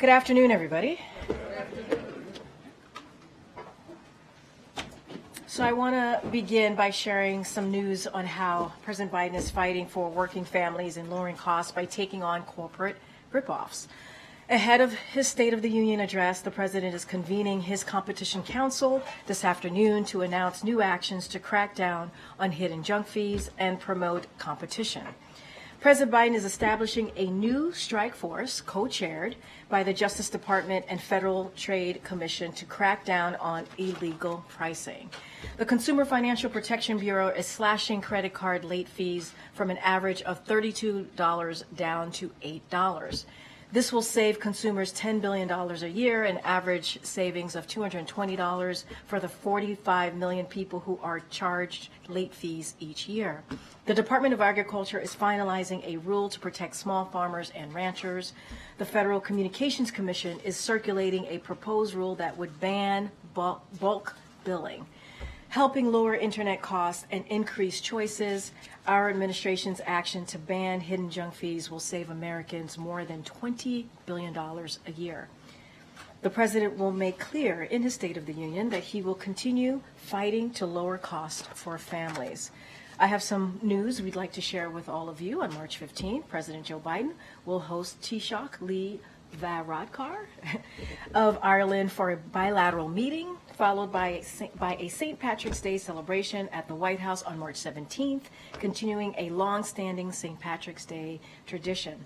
Good afternoon, everybody. So I want to begin by sharing some news on how President Biden is fighting for working families and lowering costs by taking on corporate ripoffs. Ahead of his State of the Union address, the president is convening his Competition Council this afternoon to announce new actions to crack down on hidden junk fees and promote competition. President Biden is establishing a new strike force, co-chaired by the Justice Department and Federal Trade Commission, to crack down on illegal pricing. The Consumer Financial Protection Bureau is slashing credit card late fees from an average of $32 down to $8. This will save consumers $10 billion a year, an average savings of $220 for the 45 million people who are charged late fees each year. The Department of Agriculture is finalizing a rule to protect small farmers and ranchers. The Federal Communications Commission is circulating a proposed rule that would ban bulk billing. Helping lower internet costs and increase choices, our administration's action to ban hidden junk fees will save Americans more than $20 billion a year. The president will make clear in his State of the Union that he will continue fighting to lower costs for families. I have some news we'd like to share with all of you. On March 15th, President Joe Biden will host Taoiseach Lee Varadkar of Ireland for a bilateral meeting, followed by a St. Patrick's Day celebration at the White House on March 17th, continuing a long-standing St. Patrick's Day tradition.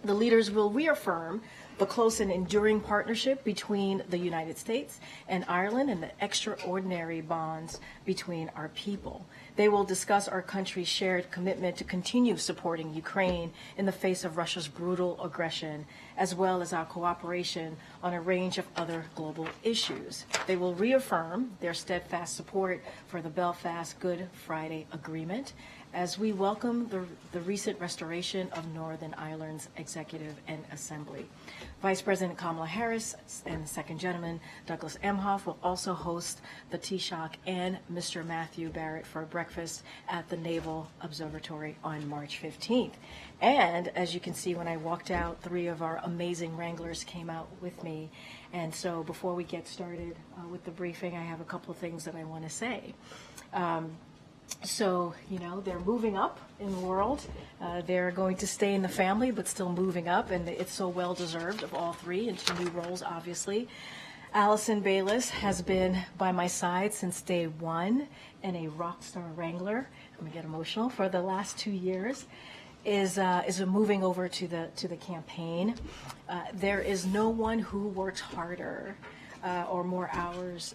The leaders will reaffirm the close and enduring partnership between the United States and Ireland and the extraordinary bonds between our people. They will discuss our country's shared commitment to continue supporting Ukraine in the face of Russia's brutal aggression, as well as our cooperation on a range of other global issues. They will reaffirm their steadfast support for the Belfast Good Friday Agreement, as we welcome the recent restoration of Northern Ireland's executive and assembly. Vice President Kamala Harris and the Second Gentleman Douglas Emhoff will also host the Taoiseach and Mr. Matthew Barrett for breakfast at the Naval Observatory on March 15th. And as you can see, when I walked out, 3 of our amazing Wranglers came out with me. And so before we get started with the briefing, I have a couple of things that I want to say. So, they're moving up in the world. They're going to stay in the family, but still moving up, and it's so well-deserved of all 3 into new roles, obviously. Allison Bayless has been by my side since day 1 and a rock star Wrangler. I'm going to get emotional. For the last 2 years, is moving over to the campaign. There is no one who works harder or more hours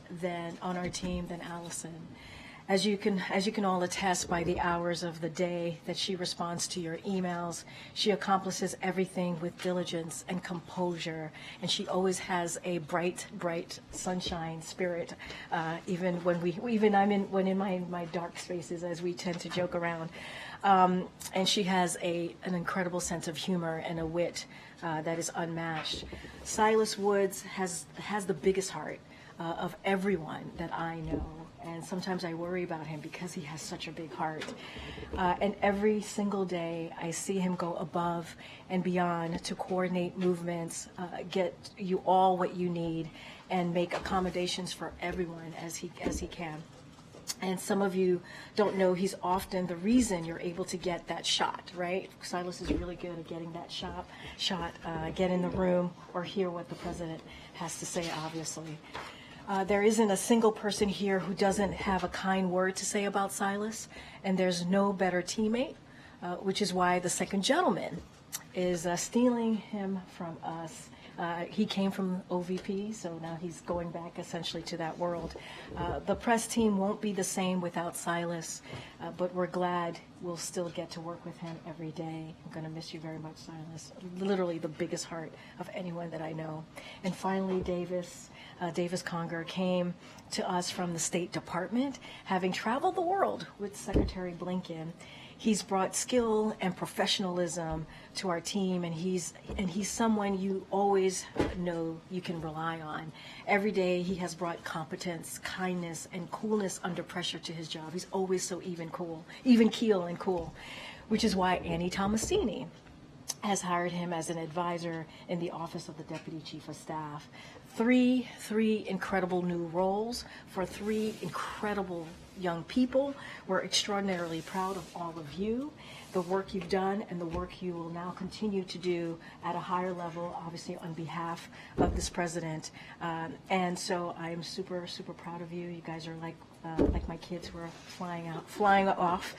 on our team than Allison. As you can all attest by the hours of the day that she responds to your emails, she accomplishes everything with diligence and composure, and she always has a bright sunshine spirit. Even when I'm in my dark spaces, as we tend to joke around, and she has an incredible sense of humor and a wit that is unmatched. Silas Woods has the biggest heart of everyone that I know. And sometimes I worry about him because he has such a big heart. And every single day I see him go above and beyond to coordinate movements, get you all what you need, and make accommodations for everyone as he can. And some of you don't know he's often the reason you're able to get that shot, right? Silas is really good at getting that shot, get in the room or hear what the president has to say, obviously. There isn't a single person here who doesn't have a kind word to say about Silas, and there's no better teammate, which is why the Second Gentleman is stealing him from us. He came from OVP, so now he's going back essentially to that world. The press team won't be the same without Silas, but we're glad we'll still get to work with him every day. I'm going to miss you very much, Silas. Literally the biggest heart of anyone that I know. And finally, Davis Conger came to us from the State Department, having traveled the world with Secretary Blinken. He's brought skill and professionalism to our team, and he's someone you always know you can rely on. Every day he has brought competence, kindness, and coolness under pressure to his job. He's always so even keel and cool, which is why Annie Tomasini has hired him as an advisor in the Office of the Deputy Chief of Staff. Three incredible new roles for three incredible young people. We're extraordinarily proud of all of you, the work you've done and the work you will now continue to do at a higher level, obviously on behalf of this president. And so I am super proud of you. You guys are like my kids who are flying off.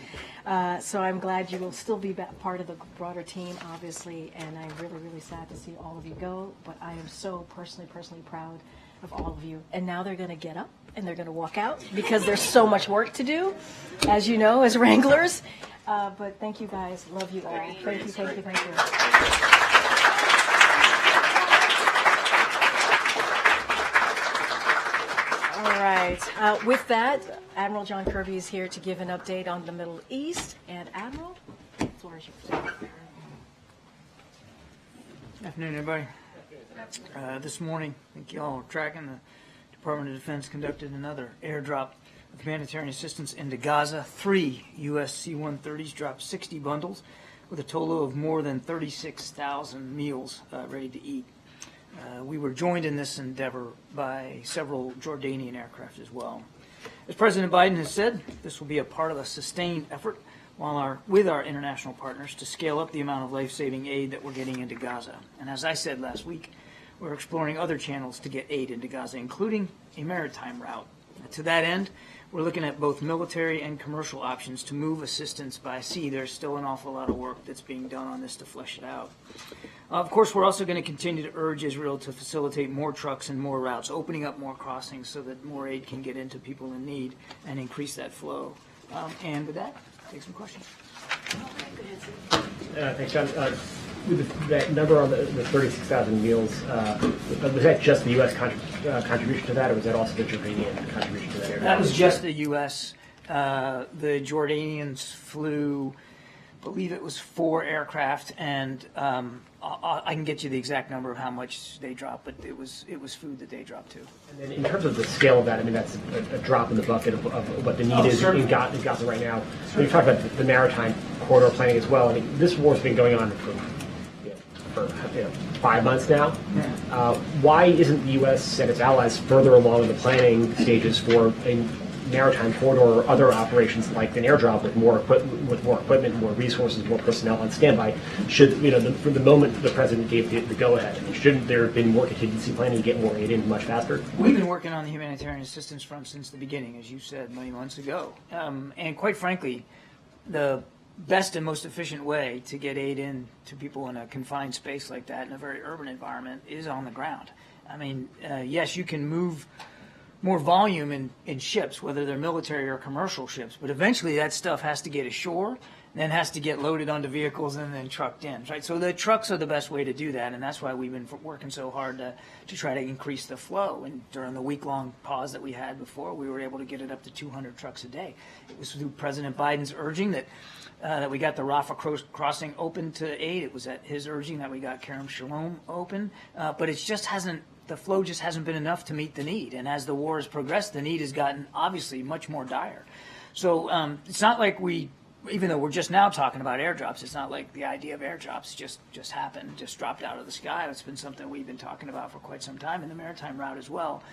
So I'm glad you will still be part of the broader team, obviously, and I'm really sad to see all of you go, but I am so personally proud of all of you. And now they're going to get up and they're going to walk out because there's so much work to do, as you know, as Wranglers. But thank you guys. Love you all. Thank you. All right. With that, Admiral John Kirby is here to give an update on the Middle East. And Admiral, the floor is yours. Good afternoon, everybody. This morning, I think you all are tracking, the Department of Defense conducted another airdrop of humanitarian assistance into Gaza. 3 U.S. C-130s dropped 60 bundles with a total of more than 36,000 meals ready to eat. We were joined in this endeavor by several Jordanian aircraft as well. As President Biden has said, this will be a part of a sustained effort with our international partners to scale up the amount of life-saving aid that we're getting into Gaza. And as I said last week, we're exploring other channels to get aid into Gaza, including a maritime route. To that end, we're looking at both military and commercial options to move assistance by sea. There's still an awful lot of work that's being done on this to flesh it out. Of course, we're also going to continue to urge Israel to facilitate more trucks and more routes, opening up more crossings so that more aid can get into people in need and increase that flow. And with that, take some questions. Thanks, John. With that number on the 36,000 meals, was that just the U.S. contribution to that, or was that also the Jordanian contribution to that? That was just the U.S. The Jordanians flew, I believe it was 4 aircraft, and I can get you the exact number of how much they dropped, but it was food that they dropped too. And then in terms of the scale of that, I mean, that's a drop in the bucket of what the need is in Gaza right now. When you talk about the maritime corridor planning as well, I mean, this war's been going on for 5 months now. Why isn't the U.S. and its allies further along in the planning stages for a maritime corridor or other operations like an airdrop with more equipment, more resources, more personnel on standby? Should from the moment the president gave the go-ahead, I mean, shouldn't there have been more contingency planning to get more aid in much faster? We've been working on the humanitarian assistance front since the beginning, as you said, many months ago, and quite frankly, the best and most efficient way to get aid in to people in a confined space like that in a very urban environment is on the ground. I mean, yes, you can move more volume in ships, whether they're military or commercial ships, but eventually that stuff has to get ashore, then has to get loaded onto vehicles and then trucked in, right? So the trucks are the best way to do that, and that's why we've been working so hard to try to increase the flow. And during the week-long pause that we had before, we were able to get it up to 200 trucks a day. It was through President Biden's urging that we got the Rafah crossing open to aid. It was at his urging that we got Kerem Shalom open, but it just the flow just hasn't been enough to meet the need. And as the war has progressed, the need has gotten obviously much more dire. So it's not like even though we're just now talking about airdrops, it's not like the idea of airdrops just happened, just dropped out of the sky. It's been something we've been talking about for quite some time, in the maritime route as well.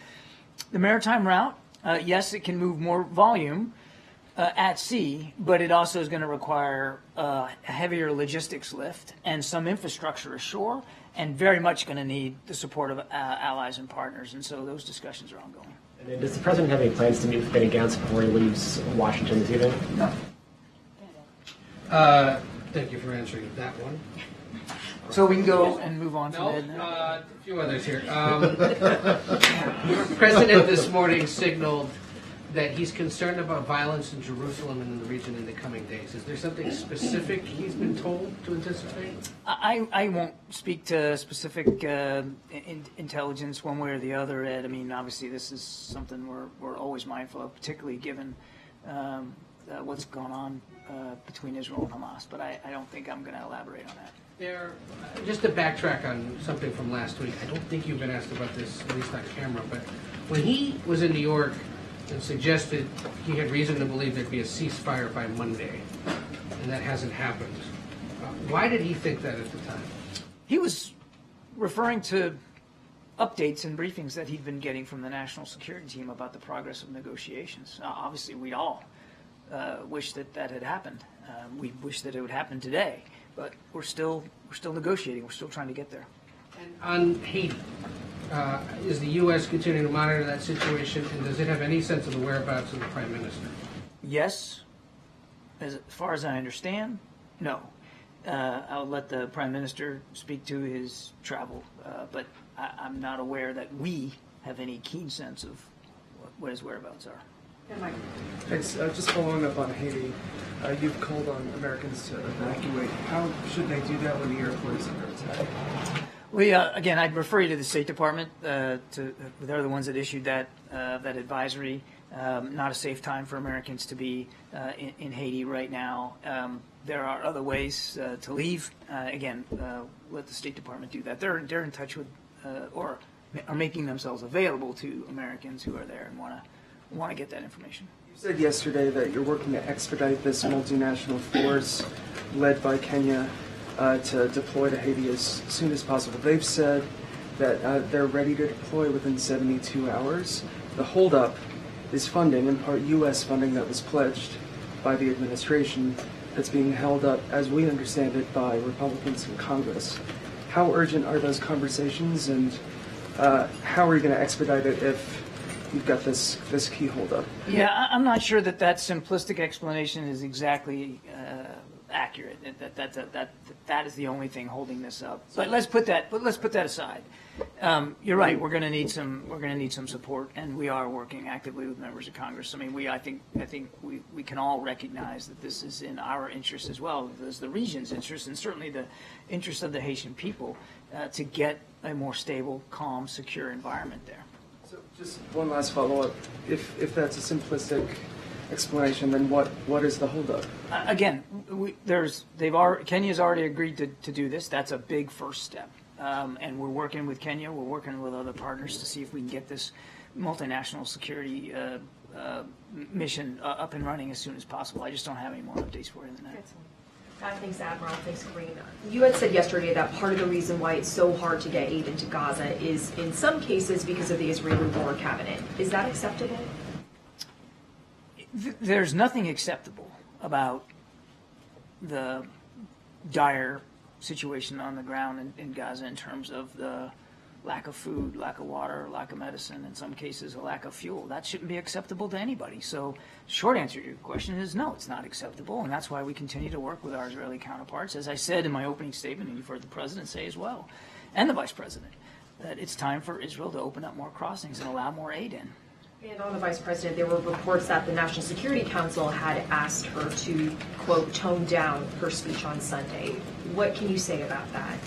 The maritime route, yes, it can move more volume at sea, but it also is going to require a heavier logistics lift and some infrastructure ashore, and very much going to need the support of allies and partners. And so those discussions are ongoing. And then does the president have any plans to meet with Benny Gantz before he leaves Washington this evening? No. Thank you for answering that one. So we can go and move on from No, there. a few others here. The president this morning signaled that he's concerned about violence in Jerusalem and in the region in the coming days. Is there something specific he's been told to anticipate? I won't speak to specific intelligence one way or the other, Ed. I mean, obviously this is something we're always mindful of, particularly given what's gone on between Israel and Hamas. But I don't think I'm going to elaborate on that. Just to backtrack on something from last week, I don't think you've been asked about this, at least on camera, but when he was in New York and suggested he had reason to believe there'd be a ceasefire by Monday, and that hasn't happened. Why did he think that at the time? He was referring to updates and briefings that he'd been getting from the national security team about the progress of negotiations. Obviously, we all wish that had happened. We wish that it would happen today, but we're still negotiating. We're still trying to get there. And on Haiti, is the U.S. continuing to monitor that situation, and does it have any sense of the whereabouts of the Prime Minister? Yes. As far as I understand, no. I'll let the Prime Minister speak to his travel, but I'm not aware that we have any keen sense of what his whereabouts are. Thanks. Just following up on Haiti, you've called on Americans to evacuate. How should they do that when the airport is under attack? Again, I'd refer you to the State Department. They're the ones that issued that advisory. Not a safe time for Americans to be in Haiti right now. There are other ways to leave. Again, let the State Department do that. They're in touch with or are making themselves available to Americans who are there and want to get that information. You said yesterday that you're working to expedite this multinational force led by Kenya to deploy to Haiti as soon as possible. They've said that they're ready to deploy within 72 hours. The holdup is funding, in part U.S. funding that was pledged by the administration, that's being held up, as we understand it, by Republicans in Congress. How urgent are those conversations, and how are you going to expedite it if you've got this key holdup? Yeah, I'm not sure that simplistic explanation is exactly accurate. That is the only thing holding this up. But let's put that aside. You're right. We're going to need some support, and we are working actively with members of Congress. I mean, I think we can all recognize that this is in our interest as well as the region's interest, and certainly the interest of the Haitian people to get a more stable, calm, secure environment there. So, just one last follow-up. If that's a simplistic explanation, then what is the holdup? Again, Kenya's already agreed to do this. That's a big first step. And we're working with Kenya. We're working with other partners to see if we can get this multinational security mission up and running as soon as possible. I just don't have any more updates for you than that. Thanks, Admiral. Thanks, Karine. You had said yesterday that part of the reason why it's so hard to get aid into Gaza is, in some cases, because of the Israeli war cabinet. Is that acceptable? There's nothing acceptable about the dire situation on the ground in Gaza in terms of the lack of food, lack of water, lack of medicine, in some cases a lack of fuel. That shouldn't be acceptable to anybody. So short answer to your question is no, it's not acceptable, and that's why we continue to work with our Israeli counterparts. As I said in my opening statement, and you've heard the President say as well, and the Vice President, that it's time for Israel to open up more crossings and allow more aid in. And on the Vice President, there were reports that the National Security Council had asked her to, quote, tone down her speech on Sunday. What can you say about that?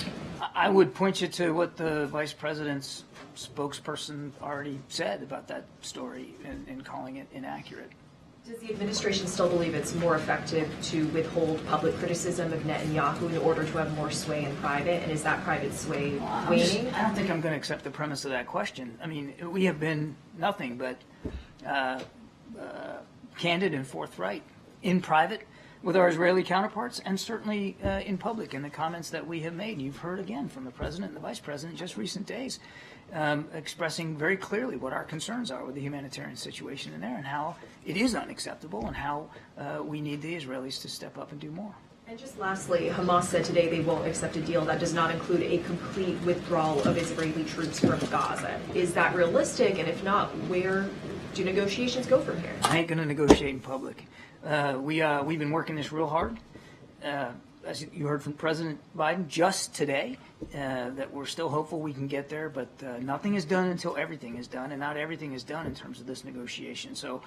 I would point you to what the Vice President's spokesperson already said about that story in calling it inaccurate. Does the administration still believe it's more effective to withhold public criticism of Netanyahu in order to have more sway in private? And is that private sway waning? I don't think I'm going to accept the premise of that question. I mean, we have been nothing but candid and forthright in private with our Israeli counterparts, and certainly in public in the comments that we have made. You've heard again from the President and the Vice President just recent days expressing very clearly what our concerns are with the humanitarian situation in there and how it is unacceptable and how we need the Israelis to step up and do more. And just lastly, Hamas said today they won't accept a deal that does not include a complete withdrawal of Israeli troops from Gaza. Is that realistic? And if not, where do negotiations go from here? I ain't going to negotiate in public. We've been working this real hard. As you heard from President Biden just today, that we're still hopeful we can get there, but nothing is done until everything is done, and not everything is done in terms of this negotiation. So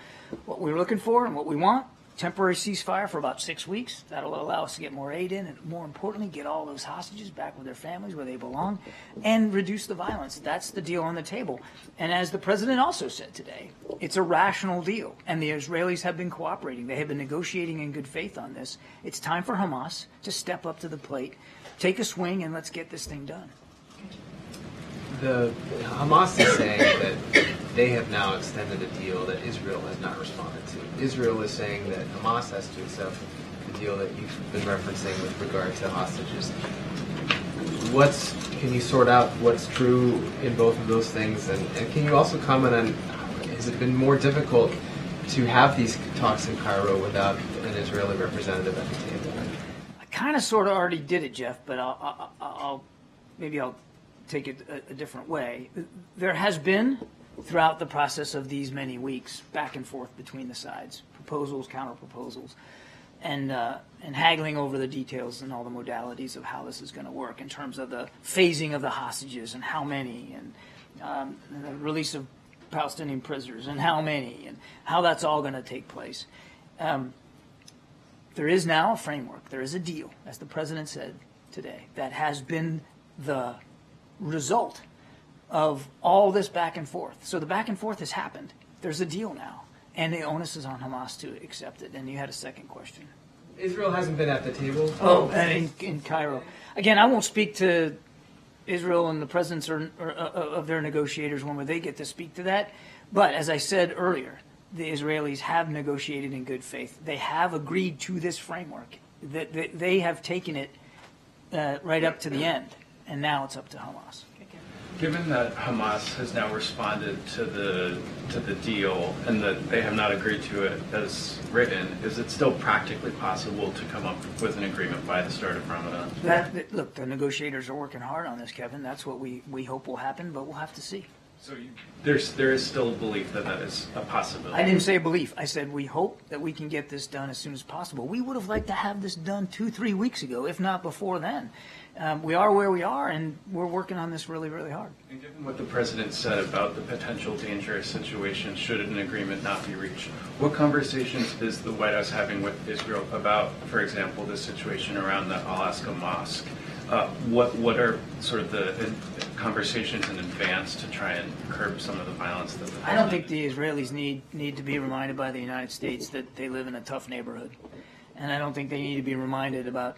what we're looking for and what we want, temporary ceasefire for about 6 weeks. That'll allow us to get more aid in and, more importantly, get all those hostages back with their families where they belong and reduce the violence. That's the deal on the table. And as the President also said today, it's a rational deal, and the Israelis have been cooperating. They have been negotiating in good faith on this. It's time for Hamas to step up to the plate, take a swing, and let's get this thing done. The Hamas is saying that they have now extended a deal that Israel has not responded to. Israel is saying that Hamas has to accept deal that you've been referencing with regard to hostages. Can you sort out what's true in both of those things? And can you also comment on, has it been more difficult to have these talks in Cairo without an Israeli representative at the table? I kind of sort of already did it, Jeff, but I'll take it a different way. There has been, throughout the process of these many weeks, back and forth between the sides, proposals, counter-proposals, and haggling over the details and all the modalities of how this is going to work in terms of the phasing of the hostages and how many, and the release of Palestinian prisoners and how many, and how that's all going to take place. There is now a framework. There is a deal, as the president said today, that has been the result of all this back and forth. So the back and forth has happened. There's a deal now, and the onus is on Hamas to accept it. And you had a second question. Israel hasn't been at the table. Oh, and in Cairo. Again, I won't speak to Israel and the presidents of their negotiators when they get to speak to that. But as I said earlier, the Israelis have negotiated in good faith. They have agreed to this framework. They have taken it right up to the end, and now it's up to Hamas. Given that Hamas has now responded to the deal and that they have not agreed to it as written, is it still practically possible to come up with an agreement by the start of Ramadan? Look, the negotiators are working hard on this, Kevin. That's what we hope will happen, but we'll have to see. So there is still a belief that is a possibility. I didn't say a belief. I said we hope that we can get this done as soon as possible. We would have liked to have this done 2-3 weeks ago, if not before then. We are where we are, and we're working on this really, really hard. And given what the president said about the potential dangerous situation should an agreement not be reached, what conversations is the White House having with Israel about, for example, the situation around the Al-Aqsa Mosque? What are sort of the conversations in advance to try and curb some of the violence that I don't think the Israelis need to be reminded by the United States that they live in a tough neighborhood. And I don't think they need to be reminded about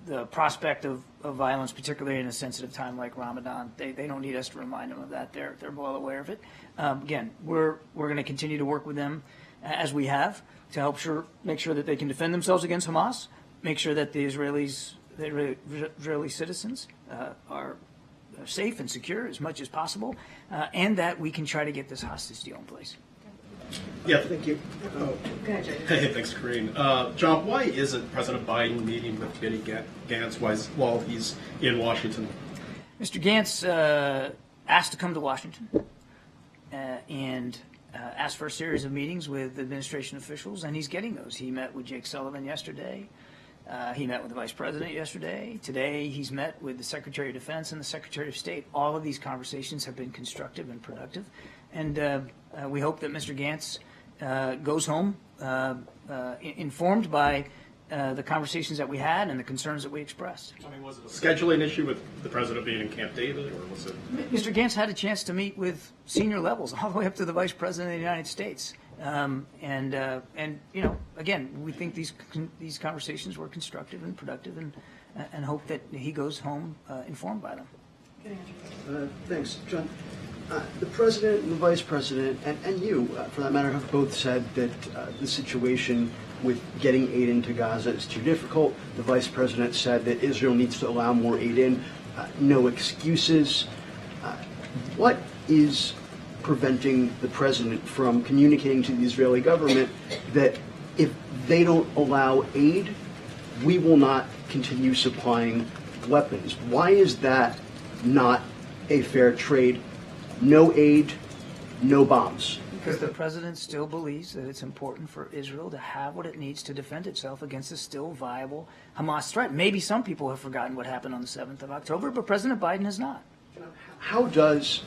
the prospect of violence, particularly in a sensitive time like Ramadan. They don't need us to remind them of that. They're well aware of it. Again, we're going to continue to work with them as we have to help make sure that they can defend themselves against Hamas, make sure that the Israeli citizens are safe and secure as much as possible, and that we can try to get this hostage deal in place. Yeah, thank you. Go ahead, Jay. Hey, thanks, Karine. John, why isn't President Biden meeting with Benny Gantz while he's in Washington? Mr. Gantz asked to come to Washington and asked for a series of meetings with administration officials, and he's getting those. He met with Jake Sullivan yesterday. He met with the Vice President yesterday. Today he's met with the Secretary of Defense and the Secretary of State. All of these conversations have been constructive and productive, and we hope that Mr. Gantz goes home informed by the conversations that we had and the concerns that we expressed. I mean, was it a scheduling issue with the President being in Camp David, or was it? Mr. Gantz had a chance to meet with senior levels, all the way up to the Vice President of the United States. And you know, again, we think these conversations were constructive and productive, and hope that he goes home informed by them. Thanks, John. The President and the Vice President, and you, for that matter, have both said that the situation with getting aid into Gaza is too difficult. The Vice President said that Israel needs to allow more aid in. No excuses. What is preventing the President from communicating to the Israeli government that if they don't allow aid, we will not continue supplying weapons? Why is that not a fair trade? No aid, no bombs. Because the President still believes that it's important for Israel to have what it needs to defend itself against a still viable Hamas threat. Maybe some people have forgotten what happened on the 7th of October, but President Biden has not. How does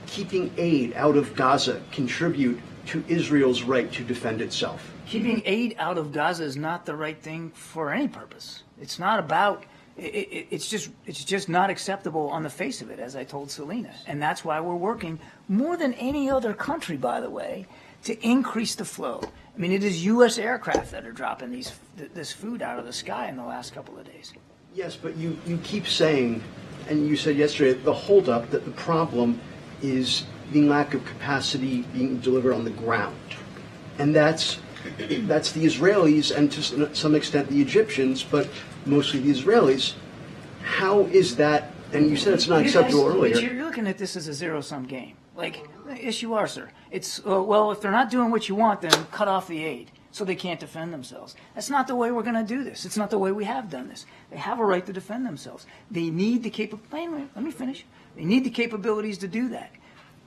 keeping aid out of Gaza contribute to Israel's right to defend itself? Keeping aid out of Gaza is not the right thing for any purpose. It's not about... It's just not acceptable on the face of it, as I told Selena. And that's why we're working more than any other country, by the way, to increase the flow. I mean, it is U.S. aircraft that are dropping this food out of the sky in the last couple of days. Yes, but you keep saying, and you said yesterday, the holdup, that the problem is the lack of capacity being delivered on the ground. and that's the Israelis and to some extent the Egyptians, but mostly the Israelis. How is that? And you said it's not acceptable earlier. You're looking at this as a zero-sum game. Like, yes, you are, sir. It's, well, if they're not doing what you want, then cut off the aid so they can't defend themselves. That's not the way we're going to do this. It's not the way we have done this. They have a right to defend themselves. They need the capabilities. Let me finish. They need the capabilities to do that.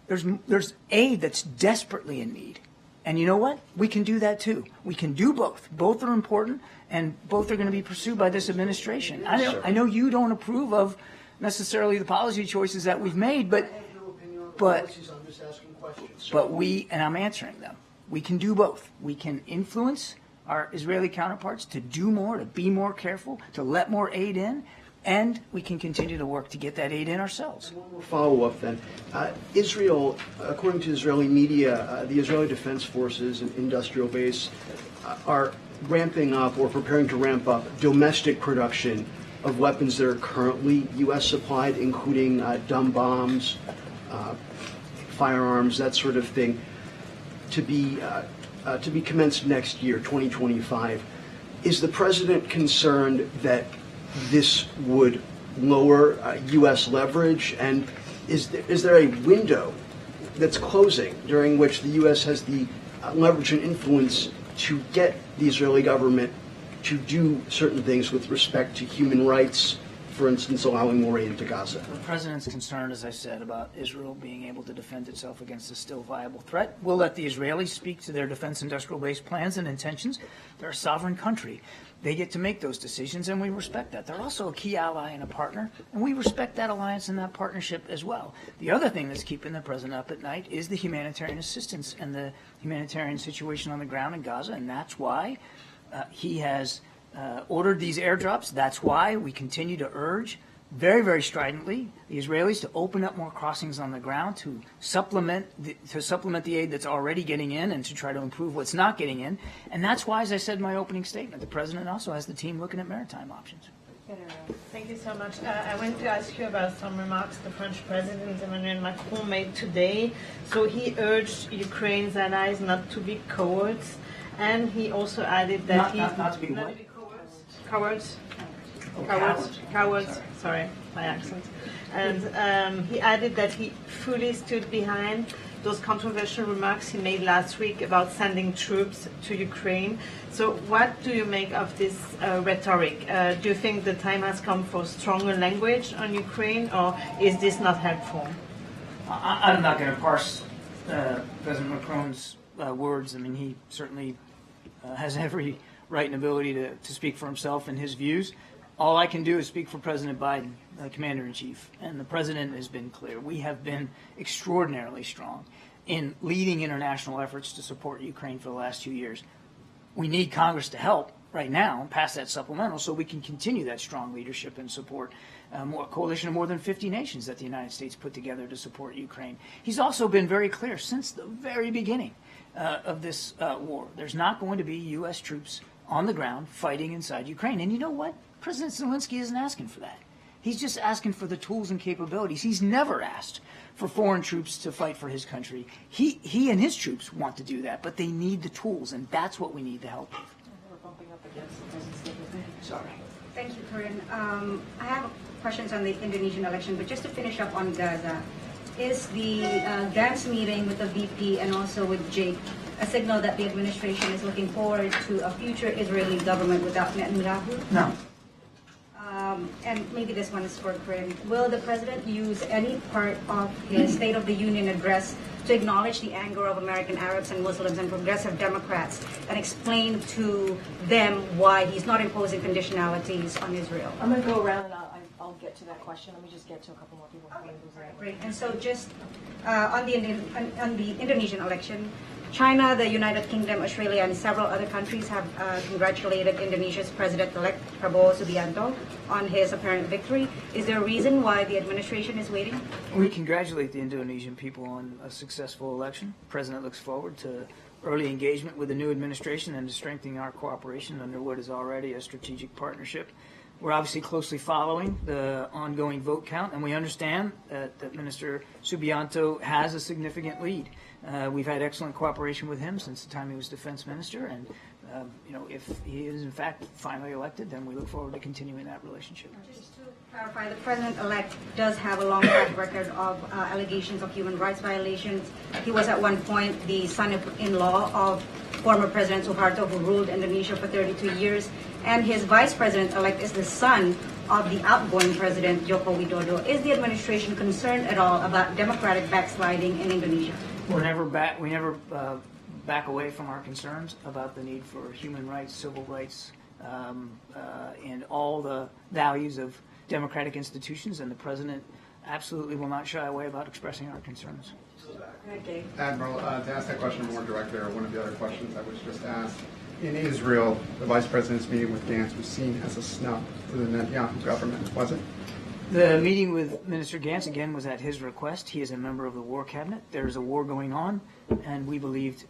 There's aid that's desperately in need. And you know what? We can do that too. We can do both. Both are important, and both are going to be pursued by this administration. I know you don't approve of necessarily the policy choices that we've made, but we, and I'm answering them, we can do both. We can influence our Israeli counterparts to do more, to be more careful, to let more aid in, and we can continue to work to get that aid in ourselves. One more follow-up then. Israel, according to Israeli media, the Israeli Defense Forces and industrial base are ramping up or preparing to ramp up domestic production of weapons that are currently U.S. supplied, including dumb bombs, firearms, that sort of thing, to be commenced next year, 2025. Is the president concerned that this would lower U.S. leverage, and is there a window that's closing during which the U.S. has the leverage and influence to get the Israeli government to do certain things with respect to human rights, for instance, allowing more aid into Gaza? The president's concerned, as I said, about Israel being able to defend itself against a still viable threat. We'll let the Israelis speak to their defense industrial base plans and intentions. They're a sovereign country. They get to make those decisions, and we respect that. They're also a key ally and a partner, and we respect that alliance and that partnership as well. The other thing that's keeping the president up at night is the humanitarian assistance and the humanitarian situation on the ground in Gaza, and that's why he has ordered these airdrops. That's why we continue to urge very, very stridently the Israelis to open up more crossings on the ground to supplement the aid that's already getting in and to try to improve what's not getting in. And that's why, as I said in my opening statement, the president also has the team looking at maritime options. Thank you so much. I want to ask you about some remarks the French President Emmanuel Macron made today. So he urged Ukraine's allies not to be cowards, and he also added that not to be what? Cowards. Sorry, my accent. And he added that he fully stood behind those controversial remarks he made last week about sending troops to Ukraine. So what do you make of this rhetoric? Do you think the time has come for stronger language on Ukraine, or is this not helpful? I'm not going to parse President Macron's words. I mean, he certainly has every right and ability to speak for himself and his views. All I can do is speak for President Biden, Commander-in-Chief, and the President has been clear. We have been extraordinarily strong in leading international efforts to support Ukraine for the last 2 years. We need Congress to help right now pass that supplemental so we can continue that strong leadership and support a coalition of more than 50 nations that the United States put together to support Ukraine. He's also been very clear since the very beginning of this war. There's not going to be U.S. troops on the ground fighting inside Ukraine. And you know what? President Zelensky isn't asking for that. He's just asking for the tools and capabilities. He's never asked for foreign troops to fight for his country. He and his troops want to do that, but they need the tools, and that's what we need to help with. We're bumping up against the president's. Sorry. Thank you, Karine. I have questions on the Indonesian election, but just to finish up on Gaza, is the Gantz meeting with the VP and also with Jake a signal that the administration is looking forward to a future Israeli government without Netanyahu? No. And maybe this one is for Karine. Will the president use any part of his State of the Union address to acknowledge the anger of American Arabs and Muslims and progressive Democrats and explain to them why he's not imposing conditionalities on Israel? I'm going to go around and I'll get to that question. Let me just get to a couple more people. Great. And so just on the Indonesian election, China, the United Kingdom, Australia, and several other countries have congratulated Indonesia's President-elect Prabowo Subianto on his apparent victory. Is there a reason why the administration is waiting? We congratulate the Indonesian people on a successful election. The President looks forward to early engagement with the new administration and to strengthening our cooperation under what is already a strategic partnership. We're obviously closely following the ongoing vote count, and we understand that Minister Subianto has a significant lead. We've had excellent cooperation with him since the time he was defense minister, and if he is in fact finally elected, then we look forward to continuing that relationship. Just to clarify, the president-elect does have a long track record of allegations of human rights violations. He was at one point the son-in-law of former President Suharto, who ruled Indonesia for 32 years, and his vice president-elect is the son of the outgoing President Joko Widodo. Is the administration concerned at all about democratic backsliding in Indonesia? We never back away from our concerns about the need for human rights, civil rights, and all the values of democratic institutions, and the president absolutely will not shy away about expressing our concerns. Okay. Admiral, to ask that question more directly, or one of the other questions that was just asked, in Israel, the vice president's meeting with Gantz was seen as a snub to the Netanyahu government, was it? The meeting with Minister Gantz, again, was at his request. He is a member of the War Cabinet. There is a war going on, and we believed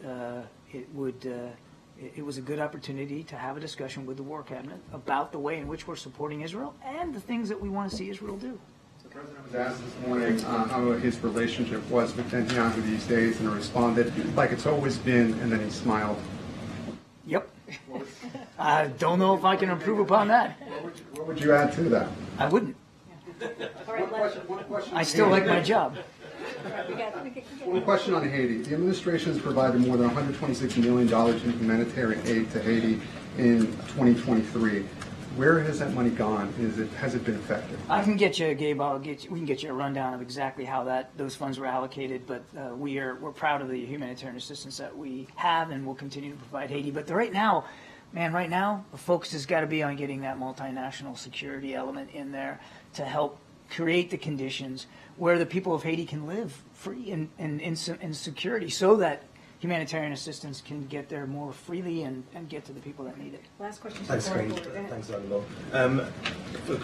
it was a good opportunity to have a discussion with the War Cabinet about the way in which we're supporting Israel and the things that we want to see Israel do. The president was asked this morning how his relationship was with Netanyahu these days, and he responded like it's always been, and then he smiled. Yep. I don't know if I can improve upon that. What would you add to that? I wouldn't. One question I still like my job. One question on Haiti. The administration has provided more than $126 million in humanitarian aid to Haiti in 2023. Where has that money gone? Has it been effective? I can get you, Gabe. We can get you a rundown of exactly how those funds were allocated. But we're proud of the humanitarian assistance that we have and will continue to provide Haiti. But right now, the focus has got to be on getting that multinational security element in there to help create the conditions where the people of Haiti can live free and in security, so that humanitarian assistance can get there more freely and get to the people that need it. Last question. Thanks, Karine. Thanks, Admiral.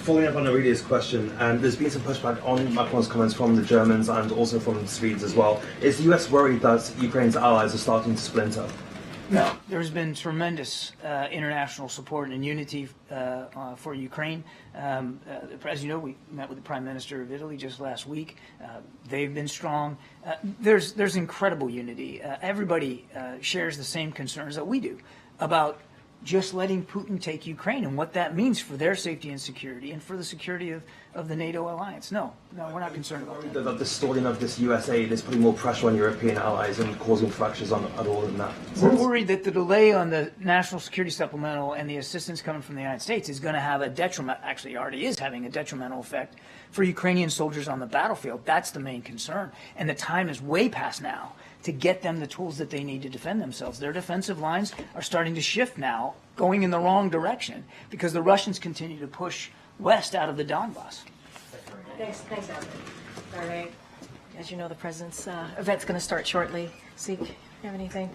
Following up on Aurelia's question, there's been some pushback on Macron's comments from the Germans and also from the Swedes as well. Is the US worried that Ukraine's allies are starting to splinter? No, there's been tremendous international support and unity for Ukraine. As you know, we met with the Prime Minister of Italy just last week. They've been strong. There's incredible unity. Everybody shares the same concerns that we do about just letting Putin take Ukraine and what that means for their safety and security and for the security of the NATO alliance. No, we're not concerned about that. That the stalling of this US aid is putting more pressure on European allies and causing fractures on all in that sense. We're worried that the delay on the national security supplemental and the assistance coming from the United States is going to have a actually already is having a detrimental effect for Ukrainian soldiers on the battlefield. That's the main concern. And the time is way past now to get them the tools that they need to defend themselves. Their defensive lines are starting to shift now, going in the wrong direction, because the Russians continue to push west out of the Donbass. Thanks, Adam. All right. As you know, the president's event's going to start shortly. Seek, you have anything?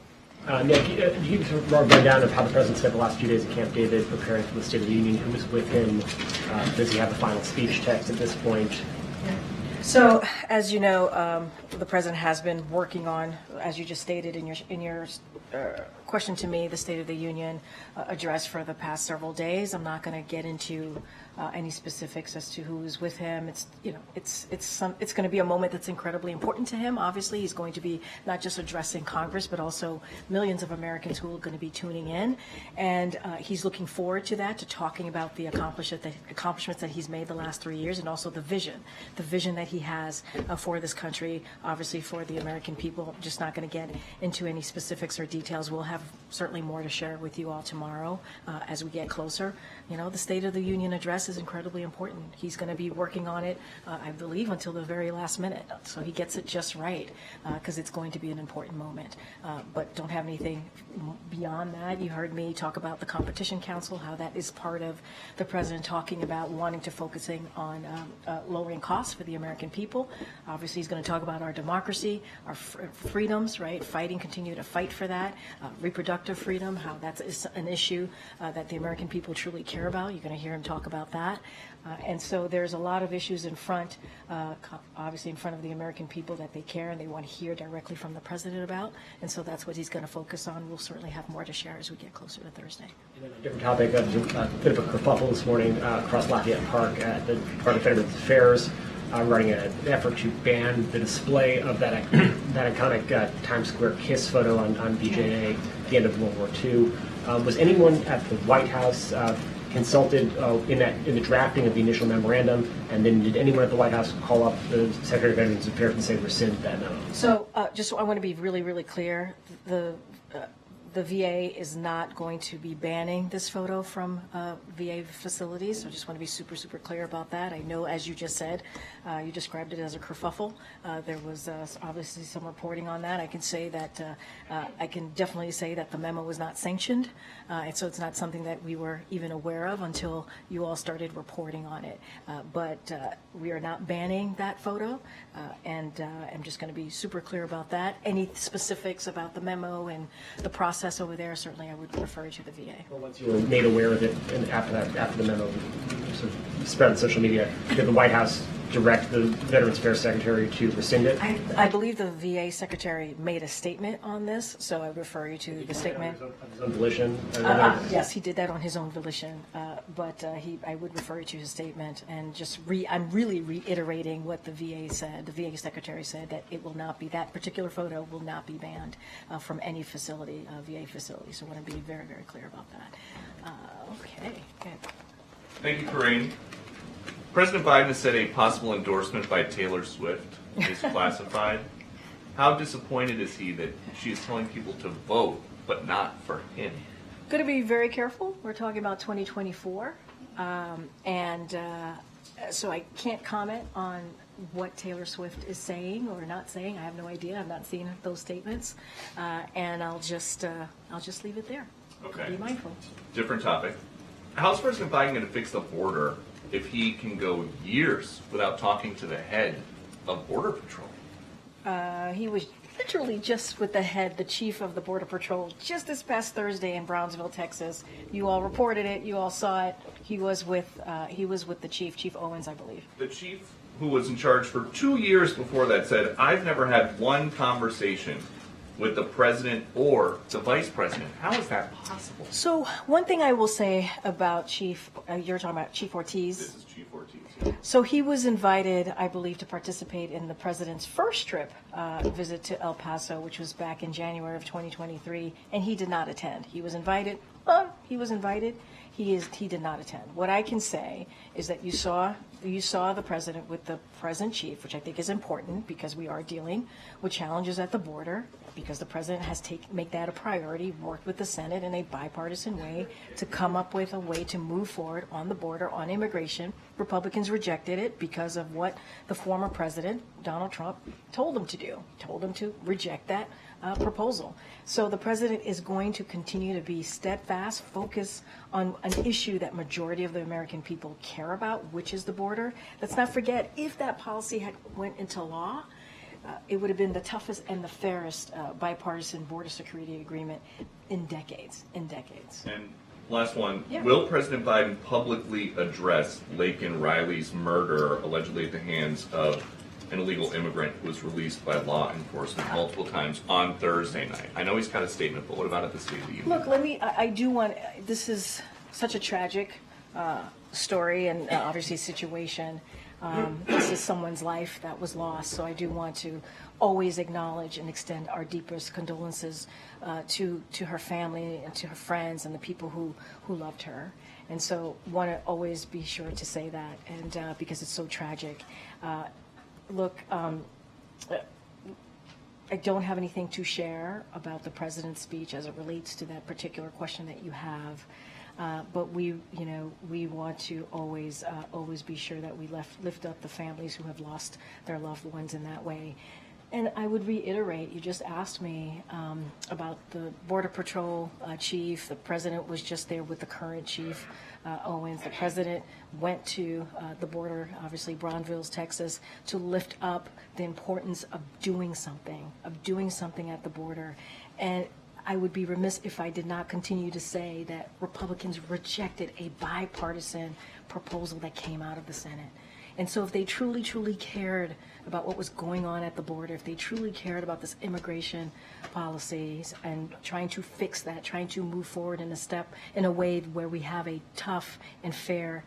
Nick, you give a rundown of how the president spent the last few days at Camp David preparing for the State of the Union. Who was with him? Does he have the final speech text at this point? So, as you know, the president has been working on, as you just stated in your question to me, the State of the Union address for the past several days. I'm not going to get into any specifics as to who is with him. It's going to be a moment that's incredibly important to him. Obviously, he's going to be not just addressing Congress, but also millions of Americans who are going to be tuning in, and he's looking forward to that, to talking about the accomplishments that he's made the last 3 years, and also the vision that he has for this country, obviously for the American people. I'm just not going to get into any specifics or details. We'll have certainly more to share with you all tomorrow as we get closer. The State of the Union address is incredibly important. He's going to be working on it, I believe, until the very last minute. So he gets it just right, because it's going to be an important moment. But don't have anything beyond that. You heard me talk about the Competition Council, how that is part of the president talking about wanting to focusing on lowering costs for the American people. Obviously, he's going to talk about our democracy, our freedoms, right? Continue to fight for that. Reproductive freedom, how that's an issue that the American people truly care about. You're going to hear him talk about that. And so there's a lot of issues in front, obviously in front of the American people that they care and they want to hear directly from the president about. And so that's what he's going to focus on. We'll certainly have more to share as we get closer to Thursday. And then a different topic, a bit of a kerfuffle this morning across Lafayette Park at the Department of Veterans Affairs. regarding an effort to ban the display of that iconic Times Square kiss photo on VJA at the end of World War II. Was anyone at the White House consulted in the drafting of the initial memorandum, and then did anyone at the White House call up the Secretary of Veterans Affairs and say rescind that memo? So I want to be really, really clear. The VA is not going to be banning this photo from VA facilities. So I just want to be super, super clear about that. I know, as you just said, you described it as a kerfuffle. There was obviously some reporting on that. I can say that I can definitely say that the memo was not sanctioned, and so it's not something that we were even aware of until you all started reporting on it. But we are not banning that photo, and I'm just going to be super clear about that. Any specifics about the memo and the process over there, certainly I would refer you to the VA. Well, once you were made aware of it, and after the memo sort of spread on social media, did the White House direct the Veterans Affairs Secretary to rescind it? I believe the VA Secretary made a statement on this, so I would refer you to the statement. Of his own volition? Yes, he did that on his own volition, but I would refer you to his statement, and just I'm really reiterating what the VA said. The VA Secretary said that it will not be, that particular photo will not be banned from any facility, VA facility. So I want to be very, very clear about that. Okay, good. Thank you, Karine. President Biden has said a possible endorsement by Taylor Swift is classified. How disappointed is he that she is telling people to vote, but not for him? Going to be very careful. We're talking about 2024, so I can't comment on what Taylor Swift is saying or not saying. I have no idea. I've not seen those statements, and I'll just leave it there. Okay. Be mindful. Different topic. How's President Biden going to fix the border if he can go years without talking to the head of Border Patrol? He was literally just with the chief of the Border Patrol, just this past Thursday in Brownsville, Texas. You all reported it. You all saw it. He was with the chief, Chief Owens, I believe. The chief, who was in charge for 2 years before that, said, "I've never had one conversation with the president or the vice president." How is that possible? So one thing I will say about Chief, you're talking about Chief Ortiz. This is Chief Ortiz. Yeah. So he was invited, I believe, to participate in the president's first trip visit to El Paso, which was back in January of 2023, and he did not attend. He was invited. He did not attend. What I can say is that you saw the president with the present chief, which I think is important because we are dealing with challenges at the border, because the president has make that a priority, worked with the Senate in a bipartisan way to come up with a way to move forward on the border, on immigration. Republicans rejected it because of what the former president, Donald Trump, told them to do, told them to reject that proposal. So the president is going to continue to be steadfast, focus on an issue that majority of the American people care about, which is the border. Let's not forget, if that policy had went into law, it would have been the toughest and the fairest bipartisan border security agreement in decades. And last one, yeah. Will President Biden publicly address Laken Riley's murder, allegedly at the hands of an illegal immigrant who was released by law enforcement multiple times on Thursday night? I know he's got a statement, but what about at the State of the Union? Look, this is such a tragic story and obviously situation. This is someone's life that was lost, so I do want to always acknowledge and extend our deepest condolences to her family and to her friends and the people who loved her. And so want to always be sure to say that, and because it's so tragic. Look, I don't have anything to share about the president's speech as it relates to that particular question that you have. But we want to always be sure that we lift up the families who have lost their loved ones in that way. And I would reiterate, you just asked me about the Border Patrol chief. The president was just there with the current chief, Owens. The president went to the border, obviously Brownsville, Texas, to lift up the importance of doing something at the border. And I would be remiss if I did not continue to say that Republicans rejected a bipartisan proposal that came out of the Senate. And so if they truly, truly cared about what was going on at the border, if they truly cared about this immigration policies and trying to fix that, trying to move forward in a way where we have a tough and fair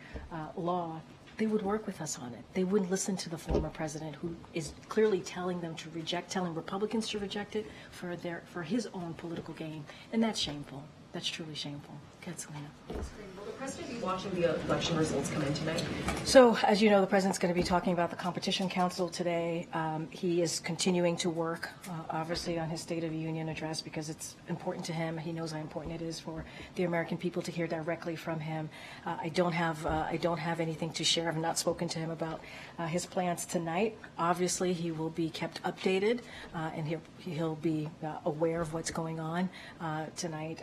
law, they would work with us on it. They wouldn't listen to the former president, who is clearly telling them to reject, telling Republicans to reject it for his own political gain, and that's shameful. That's truly shameful. Go ahead, Selena. Will the president be watching the election results come in tonight? So, as you know, the president's going to be talking about the Competition Council today. He is continuing to work, obviously, on his State of the Union address because it's important to him. He knows how important it is for the American people to hear directly from him. I don't have anything to share. I've not spoken to him about his plans tonight. Obviously, he will be kept updated, and he'll be aware of what's going on tonight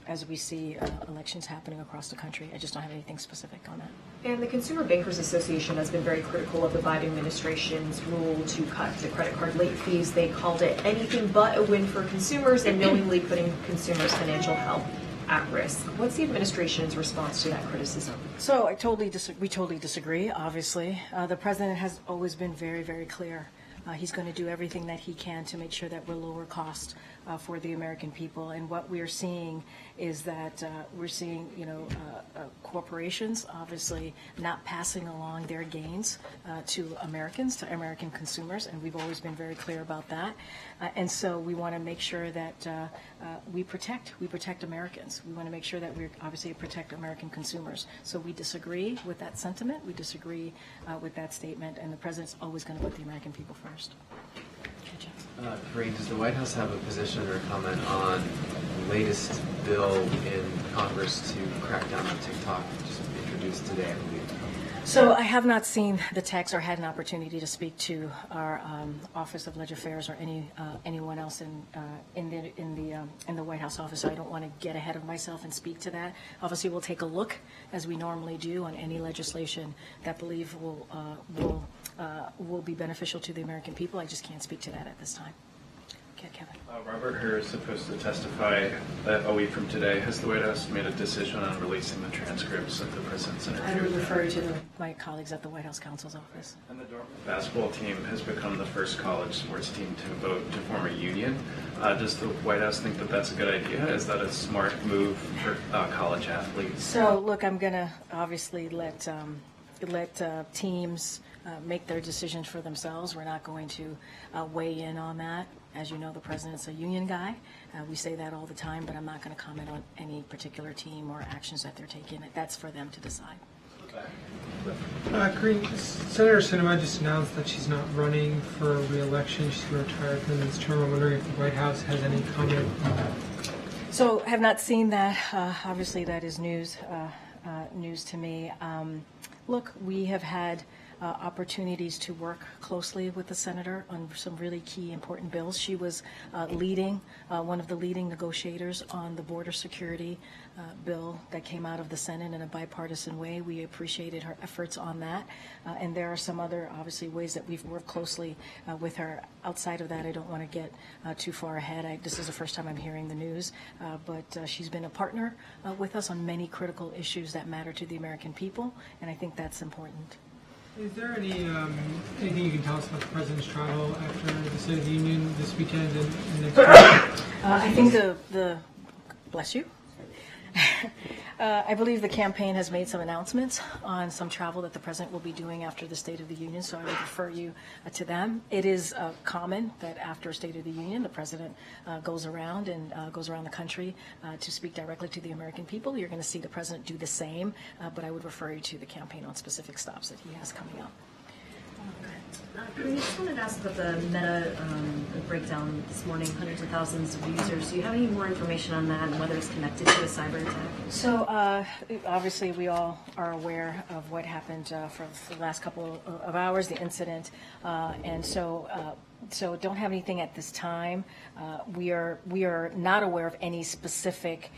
as we see elections happening across the country. I just don't have anything specific on that. And the Consumer Bankers Association has been very critical of the Biden administration's rule to cut the credit card late fees. They called it anything but a win for consumers and knowingly putting consumers' financial health at risk. What's the administration's response to that criticism? So we totally disagree, obviously. The president has always been very, very clear. He's going to do everything that he can to make sure that we're lower cost for the American people. And what we're seeing is that corporations obviously not passing along their gains to Americans, to American consumers, and we've always been very clear about that. And so we want to make sure that we protect Americans. We want to make sure that we obviously protect American consumers. So we disagree with that sentiment. We disagree with that statement, and the president's always going to put the American people first. Karine, does the White House have a position or a comment on the latest bill in Congress to crack down on TikTok, just introduced today, I believe? So I have not seen the text or had an opportunity to speak to our Office of Legislative Affairs or anyone else in the White House office. So I don't want to get ahead of myself and speak to that. Obviously, we'll take a look, as we normally do, on any legislation that believe will be beneficial to the American people. I just can't speak to that at this time. Okay, Kevin. Robert Hur is supposed to testify a week from today. Has the White House made a decision on releasing the transcripts of the president's interview? I would refer you to my colleagues at the White House counsel's office. And the Dartmouth basketball team has become the first college sports team to vote to form a union. Does the White House think that that's a good idea? Is that a smart move for college athletes? So, look, I'm going to obviously let teams make their decisions for themselves. We're not going to weigh in on that. As you know, the president's a union guy. We say that all the time, but I'm not going to comment on any particular team or actions that they're taking. That's for them to decide. Karine, Senator Sinema just announced that she's not running for re-election. She's going to retire from this term. I'm wondering if the White House has any comment on that. So I have not seen that. Obviously, that is news to me. Look, we have had opportunities to work closely with the senator on some really key important bills. She was one of the leading negotiators on the border security bill that came out of the Senate in a bipartisan way. We appreciated her efforts on that. And there are some other, obviously, ways that we've worked closely with her. Outside of that, I don't want to get too far ahead. This is the first time I'm hearing the news. But she's been a partner with us on many critical issues that matter to the American people, and I think that's important. Is there anything you can tell us about the president's travel after the State of the Union this weekend and next week? I think bless you. I believe the campaign has made some announcements on some travel that the president will be doing after the State of the Union, so I would refer you to them. It is common that after State of the Union, the president goes around the country to speak directly to the American people. You're going to see the president do the same, but I would refer you to the campaign on specific stops that he has coming up. I just wanted to ask about the Meta breakdown this morning, hundreds of thousands of users. Do you have any more information on that and whether it's connected to a cyber attack? So obviously we all are aware of what happened for the last couple of hours, the incident, and so don't have anything at this time. We are not aware of any specific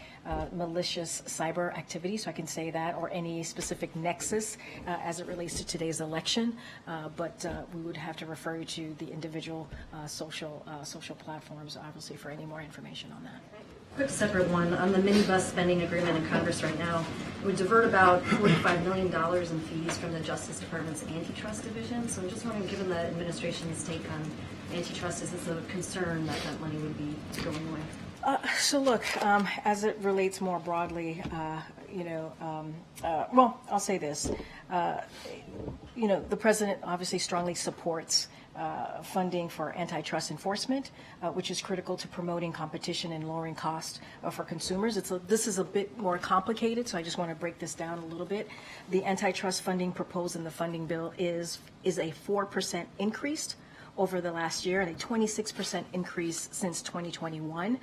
malicious cyber activity, so I can say that, or any specific nexus as it relates to today's election. But we would have to refer you to the individual social platforms, obviously, for any more information on that. Quick separate one. On the minibus spending agreement in Congress right now, it would divert about $45 million in fees from the Justice Department's antitrust division. So I'm just wondering, given the administration's take on antitrust, is this a concern that that money would be going away? So look, as it relates more broadly, well, I'll say this. The president obviously strongly supports funding for antitrust enforcement, which is critical to promoting competition and lowering costs for consumers. This is a bit more complicated, so I just want to break this down a little bit. The antitrust funding proposed in the funding bill is a 4% increase over the last year and a 26% increase since 2021.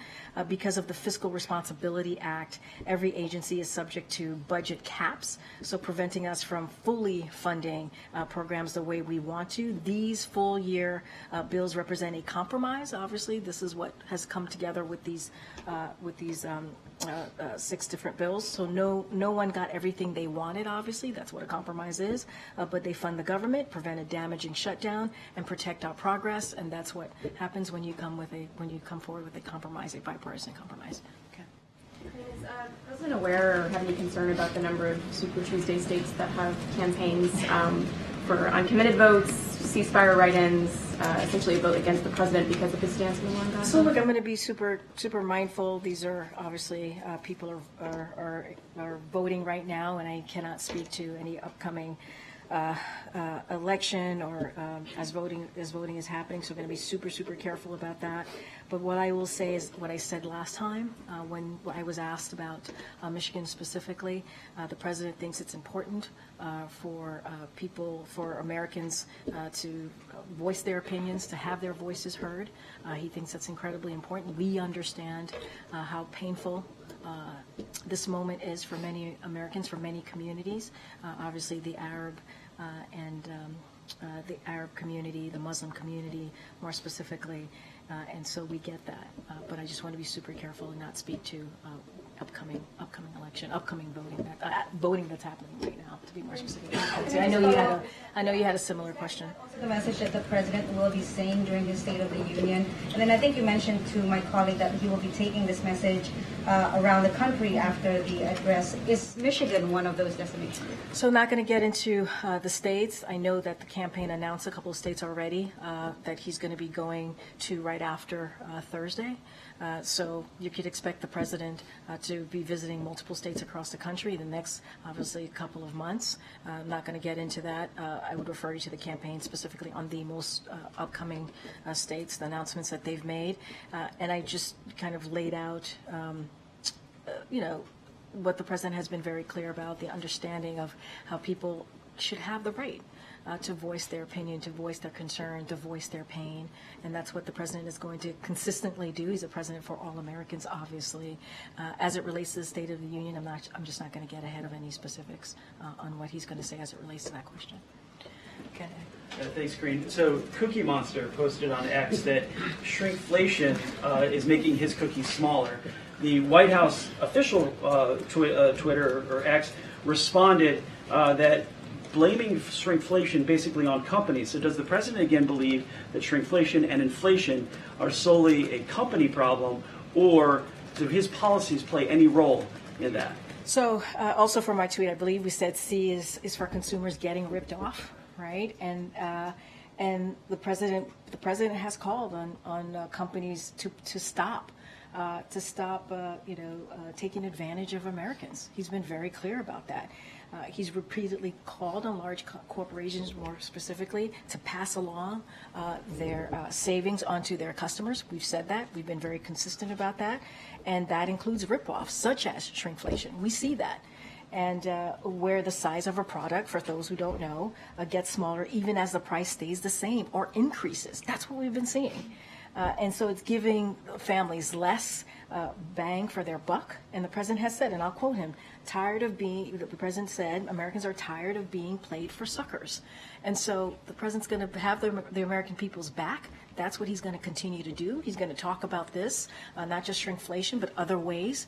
Because of the Fiscal Responsibility Act, every agency is subject to budget caps, so preventing us from fully funding programs the way we want to. These full year bills represent a compromise. Obviously, this is what has come together with these 6 different bills. So no one got everything they wanted, obviously. That's what a compromise is. But they fund the government, prevent a damaging shutdown, and protect our progress. And that's what happens when you come forward with a compromise, a bipartisan compromise. Okay. Is President aware or have any concern about the number of Super Tuesday states that have campaigns for uncommitted votes, ceasefire write-ins, essentially a vote against the president because of his stance on the war in Gaza? So look, I'm going to be super mindful. These are obviously people are voting right now, and I cannot speak to any upcoming election or as voting is happening. So I'm going to be super careful about that. But what I will say is what I said last time when I was asked about Michigan specifically. The president thinks it's important for Americans to voice their opinions, to have their voices heard. He thinks that's incredibly important. We understand how painful this moment is for many Americans, for many communities. Obviously, the Arab and the Arab community, the Muslim community, more specifically, and so we get that. But I just want to be super careful and not speak to upcoming election, upcoming voting that's happening right now. To be more specific, I know you had a similar question. Also, the message that the president will be saying during his State of the Union, and then I think you mentioned to my colleague that he will be taking this message around the country after the address. Is Michigan one of those destinations? So I'm not going to get into the states. I know that the campaign announced a couple of states already that he's going to be going to right after Thursday. So you could expect the president to be visiting multiple states across the country the next, obviously, couple of months. I'm not going to get into that. I would refer you to the campaign specifically on the most upcoming states, the announcements that they've made. And I just kind of laid out, what the president has been very clear about, the understanding of how people should have the right to voice their opinion, to voice their concern, to voice their pain. And that's what the president is going to consistently do. He's a president for all Americans, obviously. As it relates to the State of the Union, I'm just not going to get ahead of any specifics on what he's going to say as it relates to that question. Okay. Thanks, Karine. So Cookie Monster posted on X that shrinkflation is making his cookies smaller. The White House official Twitter or X responded that blaming shrinkflation basically on companies. So does the president again believe that shrinkflation and inflation are solely a company problem, or do his policies play any role in that? So also for my tweet, I believe we said C is for consumers getting ripped off, right? And the president has called on companies to stop taking advantage of Americans. He's been very clear about that. He's repeatedly called on large corporations, more specifically, to pass along their savings onto their customers. We've said that. We've been very consistent about that. And that includes ripoffs, such as shrinkflation. We see that. And where the size of a product, for those who don't know, gets smaller even as the price stays the same or increases. That's what we've been seeing. And so it's giving families less bang for their buck. And the president has said, and I'll quote him, the president said, Americans are tired of being played for suckers. And so the president's going to have the American people's back. That's what he's going to continue to do. He's going to talk about this, not just shrinkflation, but other ways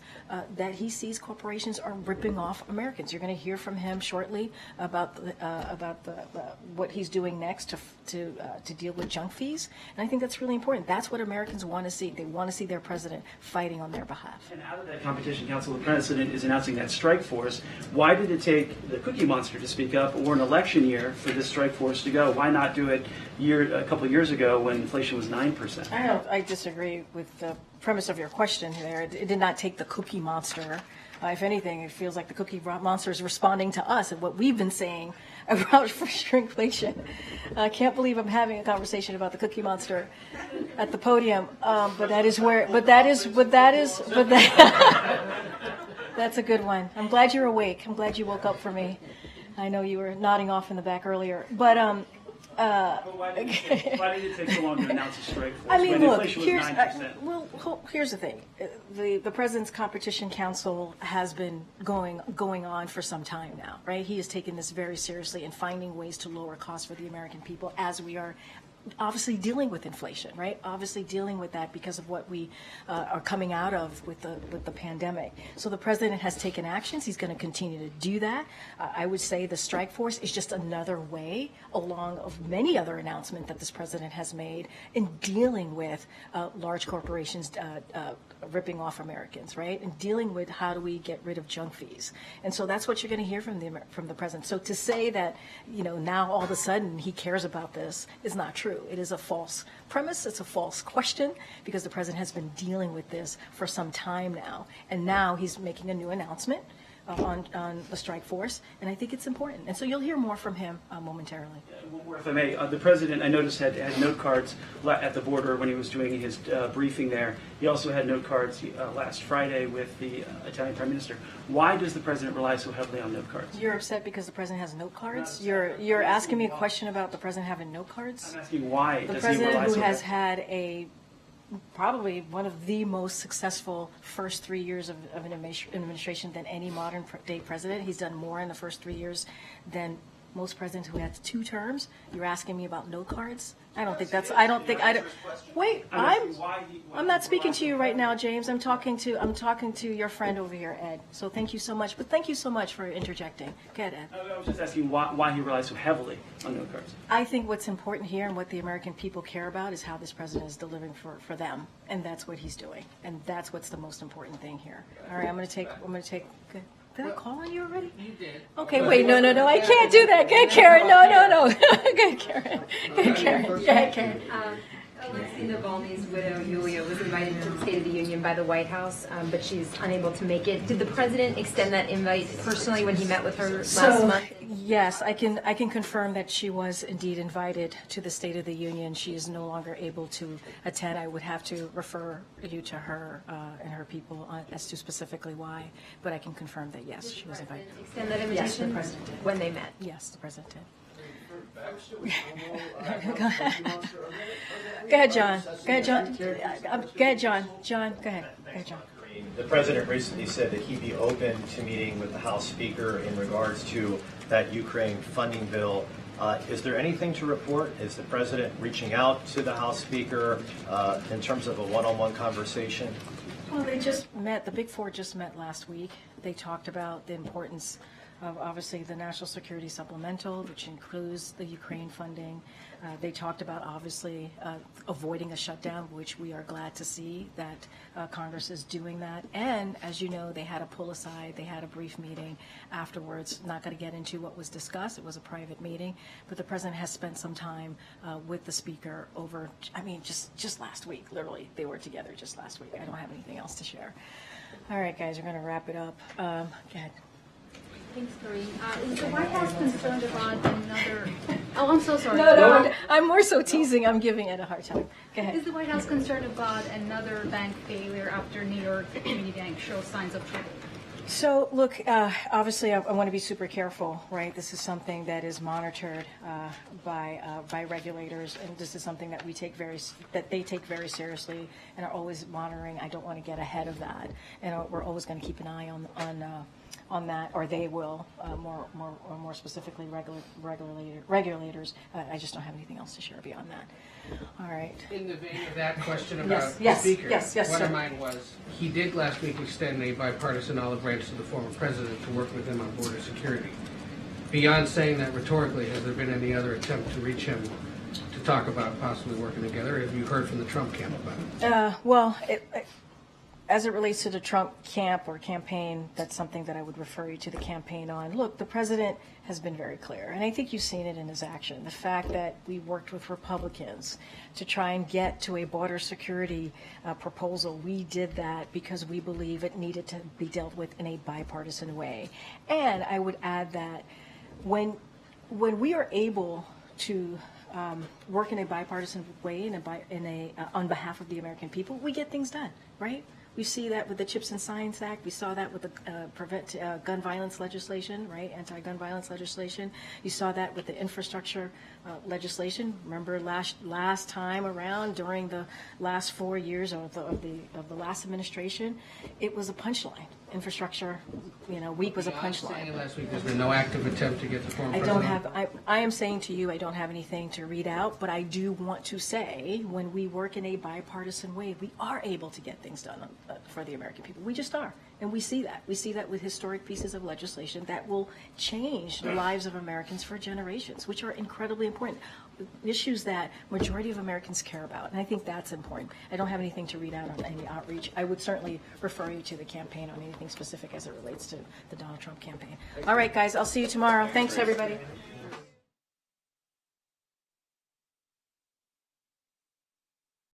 that he sees corporations are ripping off Americans. You're going to hear from him shortly about what he's doing next to deal with junk fees. And I think that's really important. That's what Americans want to see. They want to see their president fight fighting on their behalf. And out of that competition council, the president is announcing that strike force. Why did it take the Cookie Monster to speak up, or an election year for this strike force to go? Why not do it a couple of years ago when inflation was 9%? I disagree with the premise of your question there. It did not take the Cookie Monster. If anything, it feels like the Cookie Monster is responding to us and what we've been saying about shrinkflation. I can't believe I'm having a conversation about the Cookie Monster at the podium, but that's a good one. I'm glad you're awake. I'm glad you woke up for me. I know you were nodding off in the back earlier, but why did it take so long to announce a strike force? I mean, when look, inflation was 9%? here's the thing. The President's Competition Council has been going on for some time now, right? He has taken this very seriously and finding ways to lower costs for the American people as we are obviously dealing with inflation, right? Obviously dealing with that because of what we are coming out of with the pandemic. So the president has taken actions. He's going to continue to do that. I would say the strike force is just another way along of many other announcements that this president has made in dealing with large corporations ripping off Americans, right? And dealing with how do we get rid of junk fees. And so that's what you're going to hear from the president. So to say that, now all of a sudden he cares about this is not true. It is a false premise. It's a false question because the president has been dealing with this for some time now. And now he's making a new announcement on the strike force, and I think it's important. And so you'll hear more from him momentarily. One more, if I may. The president, I noticed, had note cards at the border when he was doing his briefing there. He also had note cards last Friday with the Italian Prime Minister. Why does the president rely so heavily on note cards? You're upset because the president has note cards? You're asking me a question about the president having note cards? I'm asking why the does he rely so president who heavily? has had probably one of the most successful first 3 years of an administration than any modern day president. He's done more in the first 3 years than most presidents who had 2 terms. You're asking me about note cards? Wait, I'm not speaking to you right now, James. I'm talking to your friend over here, Ed. So thank you so much. But thank you so much for interjecting. Go ahead, Ed. I was just asking why he relies so heavily on note cards. I think what's important here and what the American people care about is how this president is delivering for them, and that's what he's doing, and that's what's the most important thing here. All right, I'm going to take. Okay. Did I call on you already? You did. Okay, wait, no, I can't do that. Go ahead, Karen. No. Go ahead, Karen. Go ahead, Karen. Alexei Navalny's widow, Yulia, was invited to the State of the Union by the White House, but she's unable to make it. Did the president extend that invite personally when he met with her last month? Yes, I can confirm that she was indeed invited to the State of the Union. She is no longer able to attend. I would have to refer you to her and her people as to specifically why, but I can confirm that, yes, she was invited. Extend that invitation? Yes, the president did. When they met? Yes, the president did. Go ahead, John. Go ahead, John. John, go ahead. Go ahead, John. The president recently said that he'd be open to meeting with the House Speaker in regards to that Ukraine funding bill. Is there anything to report? Is the president reaching out to the House Speaker in terms of a one-on-one conversation? Well, they just met. The Big Four just met last week. They talked about the importance of obviously the National Security Supplemental, which includes the Ukraine funding. They talked about obviously avoiding a shutdown, which we are glad to see that Congress is doing that. And as you know, they had a pull aside, they had a brief meeting afterwards. Not going to get into what was discussed. It was a private meeting, but the president has spent some time with the speaker over, just last week, literally. They were together just last week. I don't have anything else to share. All right, guys, we're going to wrap it up. Go ahead. Thanks, Karine. Is the White House concerned about another... Oh, I'm so sorry. No, I'm more so teasing. I'm giving it a hard time. Go ahead. Is the White House concerned about another bank failure after New York Community Bank shows signs of trouble? So, look, obviously, I want to be super careful, right? This is something that is monitored by regulators, and this is something that they take very seriously and are always monitoring. I don't want to get ahead of that, and we're always going to keep an eye on that, or they will, more specifically regulators. I just don't have anything else to share beyond that. All right. In the vein of that question about the yes, speaker, yes, one sir. of mine was, he did last week extend a bipartisan olive branch to the former president to work with him on border security. Beyond saying that rhetorically, has there been any other attempt to reach him to talk about possibly working together? Have you heard from the Trump camp about it? Well, as it relates to the Trump camp or campaign, that's something that I would refer you to the campaign on. Look, the president has been very clear, and I think you've seen it in his action. The fact that we worked with Republicans to try and get to a border security proposal, we did that because we believe it needed to be dealt with in a bipartisan way. And I would add that when we are able to work in a bipartisan way on behalf of the American people, we get things done, right? We see that with the Chips and Science Act. We saw that with the prevent gun violence legislation, right? Anti-gun violence legislation. You saw that with the infrastructure legislation. Remember last time around, during the last 4 years of the last administration, it was a punchline. Infrastructure, week was a punchline. Last week, there's been no active attempt to get the former president. I am saying to you, I don't have anything to read out, but I do want to say, when we work in a bipartisan way, we are able to get things done for the American people. We just are. And we see that. We see that with historic pieces of legislation that will change the lives of Americans for generations, which are incredibly important. Issues that majority of Americans care about. And I think that's important. I don't have anything to read out on any outreach. I would certainly refer you to the campaign on anything specific as it relates to the Donald Trump campaign. All right, guys, I'll see you tomorrow. Thanks, everybody.